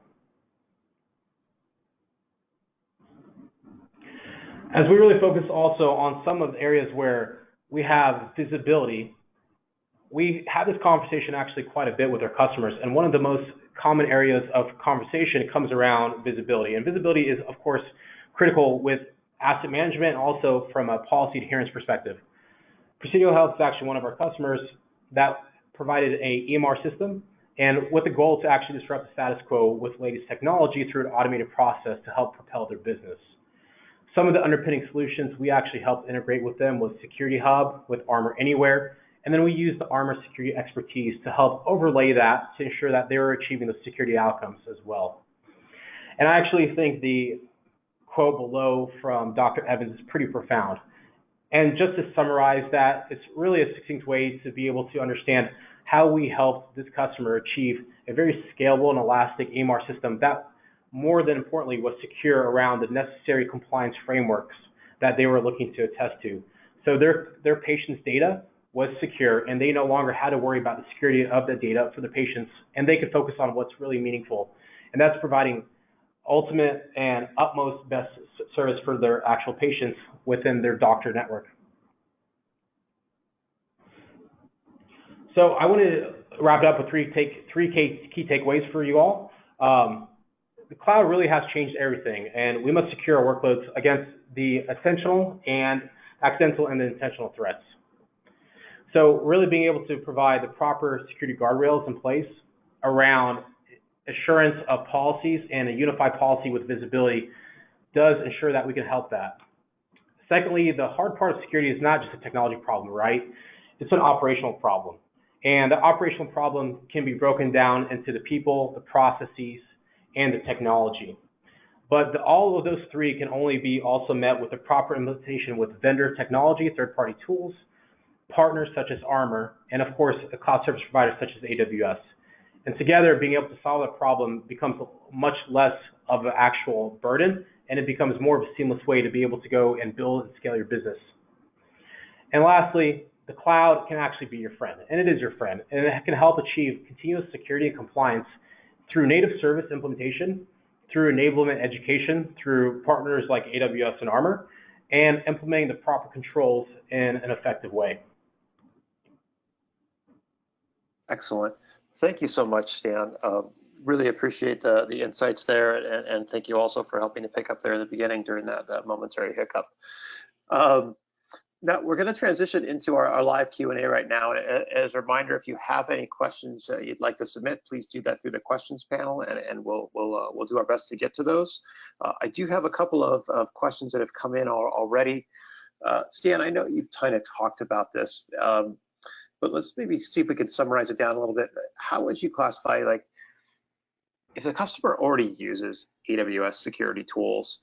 As we really focus also on some of the areas where we have visibility, we have this conversation actually quite a bit with our customers. And one of the most common areas of conversation comes around visibility. And visibility is, of course, critical with asset management, also from a policy adherence perspective. Presidio Health is actually one of our customers that provided a EMR system, and with the goal to actually disrupt the status quo with latest technology through an automated process to help propel their business. Some of the underpinning solutions we actually helped integrate with them was Security Hub with Armor Anywhere, and then we used the Armor security expertise to help overlay that to ensure that they were achieving the security outcomes as well. And I actually think the quote below from Dr. Evans is pretty profound. And just to summarize that, it's really a succinct way to be able to understand how we helped this customer achieve a very scalable and elastic EMR system that, more than importantly, was secure around the necessary compliance frameworks that they were looking to attest to. So their patients' data was secure, and they no longer had to worry about the security of the data for the patients, and they could focus on what's really meaningful. And that's providing ultimate and utmost best service for their actual patients within their doctor network. So I want to wrap it up with three key takeaways for you all. The cloud really has changed everything, and we must secure our workloads against the accidental and intentional threats. So really being able to provide the proper security guardrails in place around assurance of policies and a unified policy with visibility does ensure that we can help that. Secondly, the hard part of security is not just a technology problem, right? It's an operational problem. And the operational problem can be broken down into the people, the processes, and the technology. But all of those three can only be also met with the proper implementation with vendor technology, third-party tools, partners such as Armor, and of course, a cloud service provider such as AWS. And together, being able to solve that problem becomes much less of an actual burden, and it becomes more of a seamless way to be able to go and build and scale your business. And lastly, the cloud can actually be your friend, and it is your friend, and it can help achieve continuous security and compliance through native service implementation, through enablement education, through partners like AWS and Armor, and implementing the proper controls in an effective way. Excellent. Thank you so much, Stan. Really appreciate the insights there, and thank you also for helping to pick up there in the beginning during that momentary hiccup. Now we're going to transition into our live Q&A right now. As a reminder, if you have any questions you'd like to submit, please do that through the questions panel, and we'll do our best to get to those. I do have a couple of questions that have come in already. Stan, I know you've kind of talked about this, but let's maybe see if we can summarize it down a little bit. How would you classify, like, if a customer already uses AWS security tools,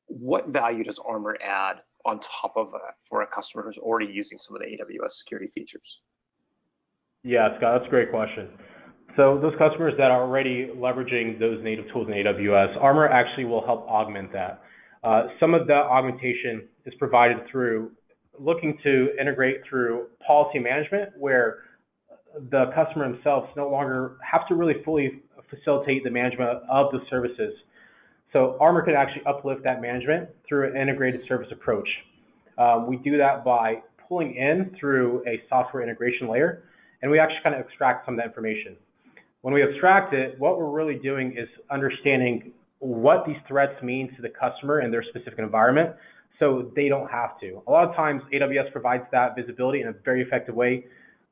what value does Armor add on top of that for a customer who's already using some of the AWS security features? Yeah, Scott, that's a great question. So those customers that are already leveraging those native tools in AWS, Armor actually will help augment that. Some of the augmentation is provided through looking to integrate through policy management, where the customer themselves no longer have to really fully facilitate the management of the services. So Armor could actually uplift that management through an integrated service approach. We do that by pulling in through a software integration layer, and we actually kind of extract some of that information. When we extract it, what we're really doing is understanding what these threats mean to the customer and their specific environment, so they don't have to. A lot of times AWS provides that visibility in a very effective way,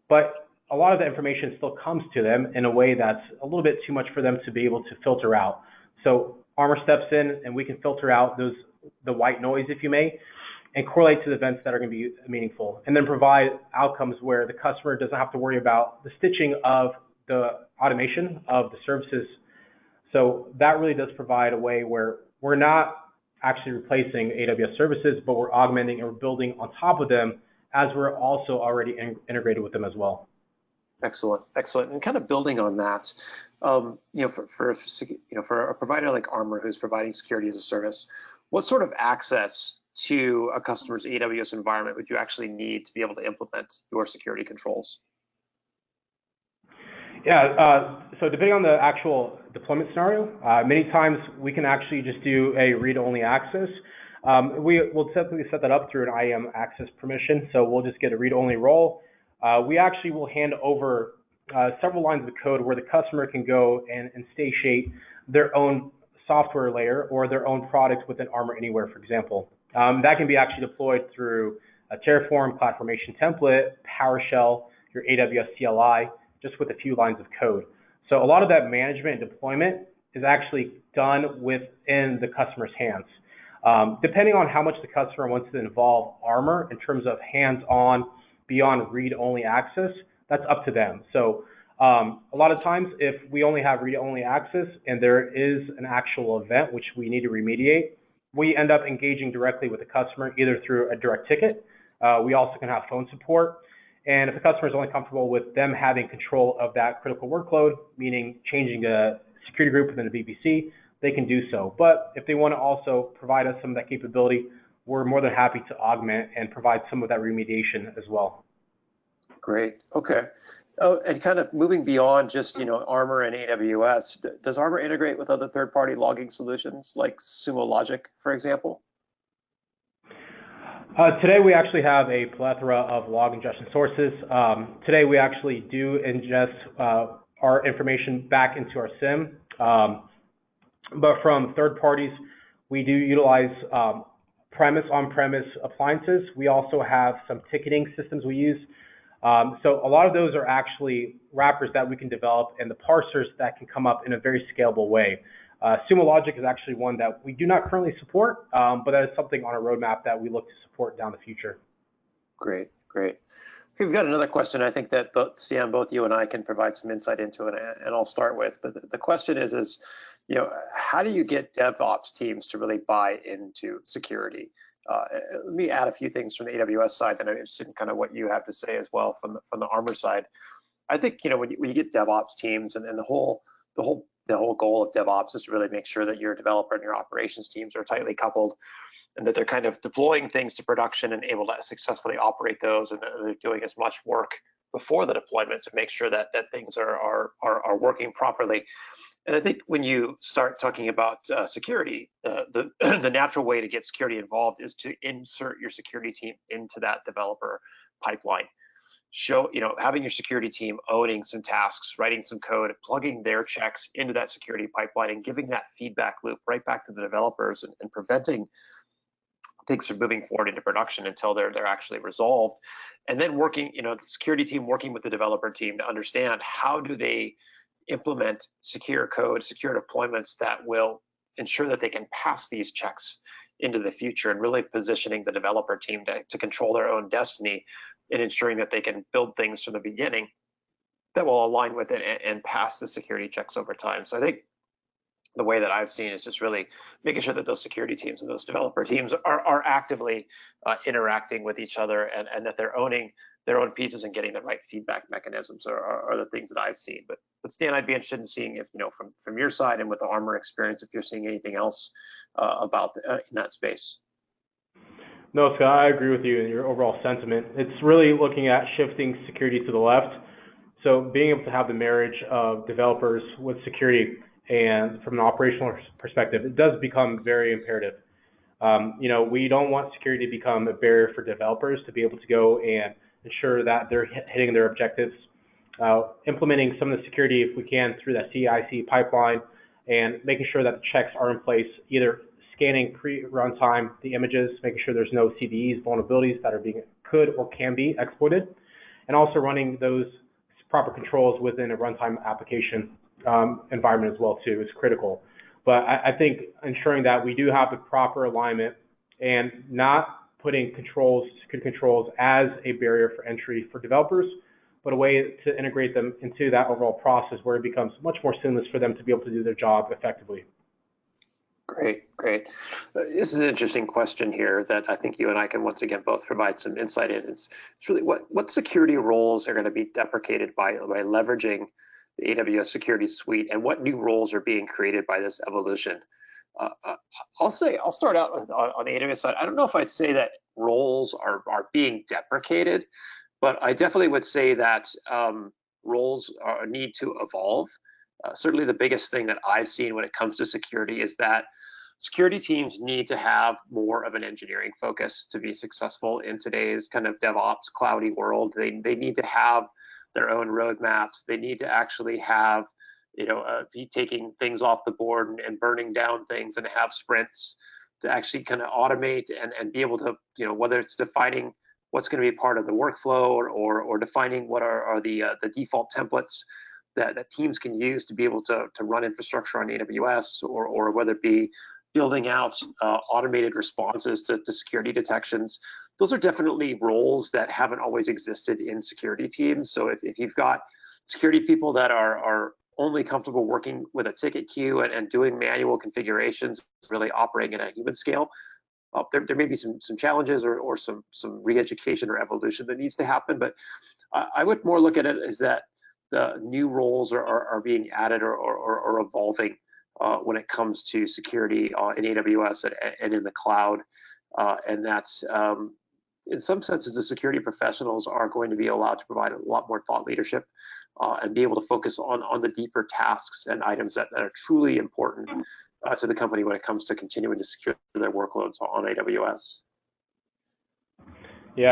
but a lot of the information still comes to them in a way that's a little bit too much for them to be able to filter out. So Armor steps in and we can filter out the white noise, if you may, and correlate to the events that are going to be meaningful, and then provide outcomes where the customer doesn't have to worry about the stitching of the automation of the services. So that really does provide a way where we're not actually replacing AWS services, but we're augmenting and we're building on top of them as we're also already integrated with them as well. Excellent, excellent. And kind of building on that, for a provider like Armor who's providing security as a service, what sort of access to a customer's AWS environment would you actually need to be able to implement your security controls? Yeah, so depending on the actual deployment scenario, many times we can actually just do a read-only access. We will typically set that up through an IAM access permission, so we'll just get a read-only role. We actually will hand over several lines of code where the customer can go and satiate their own software layer or their own product within Armor Anywhere, for example. That can be actually deployed through a Terraform, CloudFormation template, PowerShell, your AWS CLI, just with a few lines of code. So a lot of that management and deployment is actually done within the customer's hands. Depending on how much the customer wants to involve Armor in terms of hands-on, beyond read-only access, that's up to them. So a lot of times, if we only have read-only access and there is an actual event which we need to remediate, we end up engaging directly with the customer, either through a direct ticket. We also can have phone support. And if the customer is only comfortable with them having control of that critical workload, meaning changing a security group within a VPC, they can do so. But if they want to also provide us some of that capability, we're more than happy to augment and provide some of that remediation as well. Great. Okay. Oh, and kind of moving beyond just Armor and AWS, does Armor integrate with other third-party logging solutions like Sumo Logic, for example? Today we actually have a plethora of log ingestion sources. Today we actually do ingest our information back into our SIEM, but from third parties, we do utilize on-premise appliances. We also have some ticketing systems we use. So a lot of those are actually wrappers that we can develop and the parsers that can come up in a very scalable way. Sumo Logic is actually one that we do not currently support, but that is something on a roadmap that we look to support down the future. Great, great. Okay, we've got another question I think that both you and I can provide some insight into, and I'll start with. But the question is, how do you get DevOps teams to really buy into security? Let me add a few things from the AWS side that I'm interested in kind of what you have to say as well from the Armor side. I think when you get DevOps teams and the whole goal of DevOps is to really make sure that your developer and your operations teams are tightly coupled, and that they're kind of deploying things to production and able to successfully operate those, and they're doing as much work before the deployment to make sure that things are working properly. And I think when you start talking about security, the natural way to get security involved is to insert your security team into that developer pipeline. Having your security team owning some tasks, writing some code, plugging their checks into that security pipeline, and giving that feedback loop right back to the developers, and preventing things from moving forward into production until they're actually resolved. And then working, the security team working with the developer team to understand how do they implement secure code, secure deployments that will ensure that they can pass these checks into the future, and really positioning the developer team to control their own destiny and ensuring that they can build things from the beginning that will align with it and pass the security checks over time. So I think the way that I've seen is just really making sure that those security teams and those developer teams are actively interacting with each other, and that they're owning their own pieces and getting the right feedback mechanisms are the things that I've seen. But Stan, I'd be interested in seeing if, from your side and with the Armor experience, if you're seeing anything else about in that space. No, Scott, I agree with you in your overall sentiment. It's really looking at shifting security to the left. So being able to have the marriage of developers with security, and from an operational perspective, it does become very imperative. We don't want security to become a barrier for developers to be able to go and ensure that they're hitting their objectives. Implementing some of the security, if we can, through that CI/CD pipeline, and making sure that the checks are in place, either scanning pre-runtime the images, making sure there's no CVEs, vulnerabilities that are could or can be exploited, and also running those proper controls within a runtime application environment as well too is critical. But I think ensuring that we do have the proper alignment and not putting security controls as a barrier for entry for developers, but a way to integrate them into that overall process where it becomes much more seamless for them to be able to do their job effectively. Great, great. This is an interesting question here that I think you and I can once again both provide some insight in. It's really what security roles are going to be deprecated by leveraging the AWS security suite, and what new roles are being created by this evolution. I'll start out on the AWS side. I don't know if I'd say that roles are being deprecated, but I definitely would say that roles need to evolve. Certainly the biggest thing that I've seen when it comes to security is that security teams need to have more of an engineering focus to be successful in today's kind of DevOps cloudy world. They need to have their own roadmaps. They need to actually have, be taking things off the board and burning down things, and have sprints to actually kind of automate and be able to, whether it's defining what's going to be part of the workflow or defining what are the default templates that teams can use to be able to run infrastructure on AWS, or whether it be building out automated responses to security detections. Those are definitely roles that haven't always existed in security teams. So if you've got security people that are only comfortable working with a ticket queue and doing manual configurations, really operating at a human scale, there may be some challenges or some re-education or evolution that needs to happen. But I would more look at it as that the new roles are being added or evolving when it comes to security in AWS and in the cloud. And that's, in some senses, the security professionals are going to be allowed to provide a lot more thought leadership and be able to focus on the deeper tasks and items that are truly important to the company when it comes to continuing to secure their workloads on AWS. Yeah,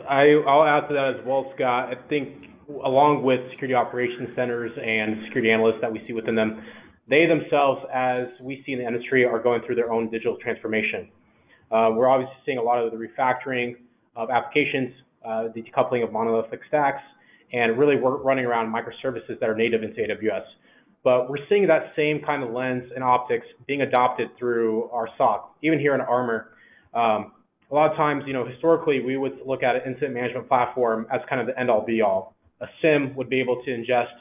I'll add to that as well, Scott. I think along with security operations centers and security analysts that we see within them, they themselves, as we see in the industry, are going through their own digital transformation. We're obviously seeing a lot of the refactoring of applications, the decoupling of monolithic stacks, and really we're running around microservices that are native into AWS. But we're seeing that same kind of lens and optics being adopted through our SOC. Even here in Armor, a lot of times, historically, we would look at an incident management platform as kind of the end-all be-all. A SIM would be able to ingest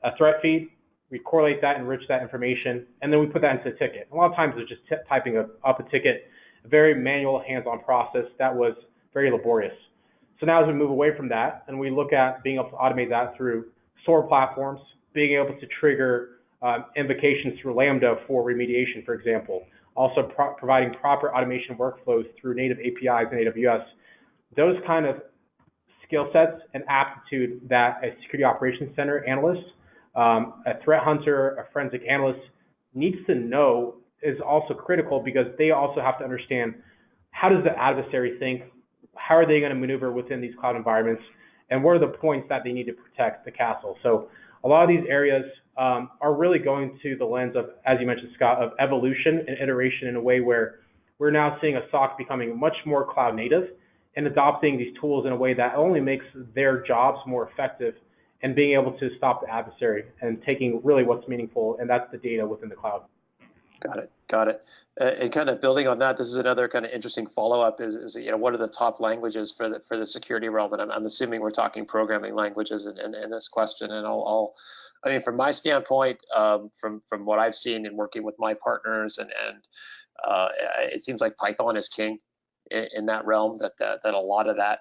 a threat feed, we correlate that, enrich that information, and then we put that into a ticket. A lot of times it's just typing up a ticket, a very manual, hands-on process that was very laborious. So now as we move away from that and we look at being able to automate that through SOAR platforms, being able to trigger invocations through Lambda for remediation, for example, also providing proper automation workflows through native APIs in AWS, those kind of skill sets and aptitude that a security operations center analyst, a threat hunter, a forensic analyst needs to know is also critical, because they also have to understand how does the adversary think, how are they going to maneuver within these cloud environments, and what are the points that they need to protect the castle. So a lot of these areas are really going to the lens of, as you mentioned, Scott, of evolution and iteration in a way where we're now seeing a SOC becoming much more cloud native and adopting these tools in a way that only makes their jobs more effective and being able to stop the adversary and taking really what's meaningful, and that's the data within the cloud. Got it. And kind of building on that, this is another kind of interesting follow-up is what are the top languages for the security realm? And I'm assuming we're talking programming languages in this question. And I mean, from my standpoint, from what I've seen in working with my partners, and it seems like Python is king in that realm. That a lot of that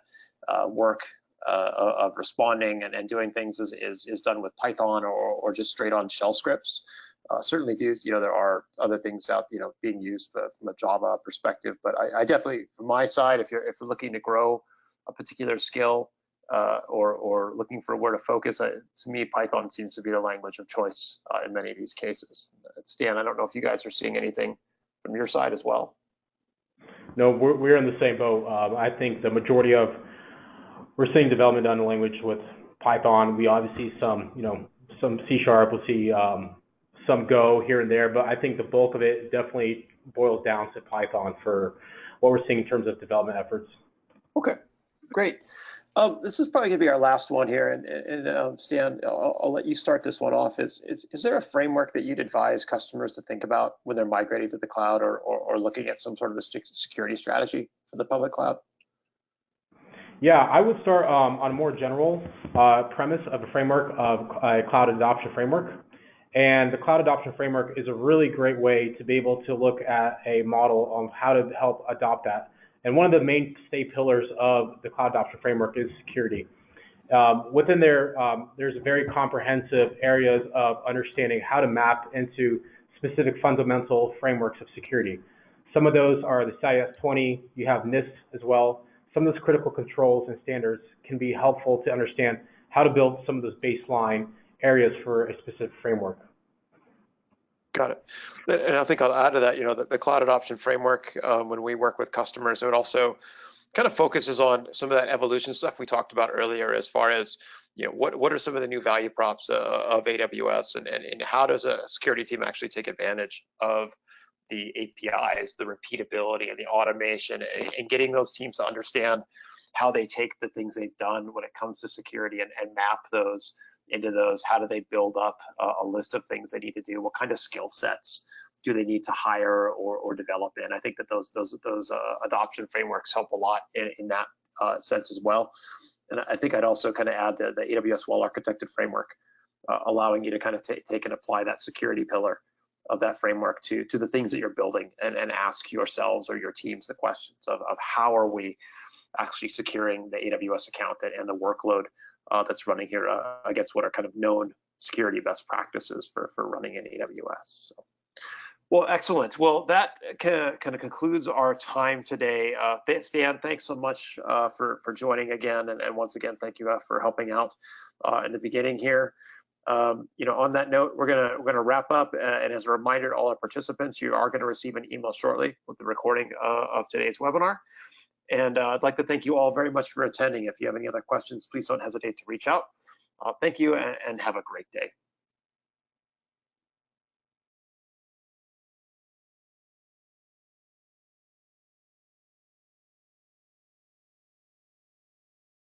work of responding and doing things is done with Python or just straight on shell scripts. Certainly there are other things out, being used from a Java perspective, but I definitely, from my side, if you're looking to grow a particular skill or looking for where to focus, to me, Python seems to be the language of choice in many of these cases. Stan, I don't know if you guys are seeing anything from your side as well. No, we're in the same boat. I think the majority of, we're seeing development done in language with Python. We obviously some C#, we'll see some Go here and there, but I think the bulk of it definitely boils down to Python for what we're seeing in terms of development efforts. Okay, great. This is probably going to be our last one here, and Stan, I'll let you start this one off. Is there a framework that you'd advise customers to think about when they're migrating to the cloud or looking at some sort of a security strategy for the public cloud? Yeah, I would start on a more general premise of a framework of a cloud adoption framework. And the cloud adoption framework is a really great way to be able to look at a model on how to help adopt that. And one of the mainstay pillars of the cloud adoption framework is security. Within there, there's very comprehensive areas of understanding how to map into specific fundamental frameworks of security. Some of those are the CIS-20, you have NIST as well. Some of those critical controls and standards can be helpful to understand how to build some of those baseline areas for a specific framework. Got it. And I think I'll add to that, the cloud adoption framework, when we work with customers, it also kind of focuses on some of that evolution stuff we talked about earlier, as far as, what are some of the new value props of AWS, and how does a security team actually take advantage of the APIs, the repeatability and the automation, and getting those teams to understand how they take the things they've done when it comes to security and map those into those. How do they build up a list of things they need to do? What kind of skill sets do they need to hire or develop in? I think that those adoption frameworks help a lot in that sense as well. And I think I'd also kind of add the AWS well-architected framework, allowing you to kind of take and apply that security pillar of that framework to the things that you're building, and ask yourselves or your teams the questions of how are we actually securing the AWS account and the workload that's running here against what are kind of known security best practices for running in AWS. So, well, excellent. Well, that kind of concludes our time today. Stan, thanks so much for joining again, and once again, thank you for helping out in the beginning here. On that note, we're gonna wrap up, and as a reminder to all our participants, you are going to receive an email shortly with the recording of today's webinar. And I'd like to thank you all very much for attending. If you have any other questions, please don't hesitate to reach out. Thank you, and have a great day.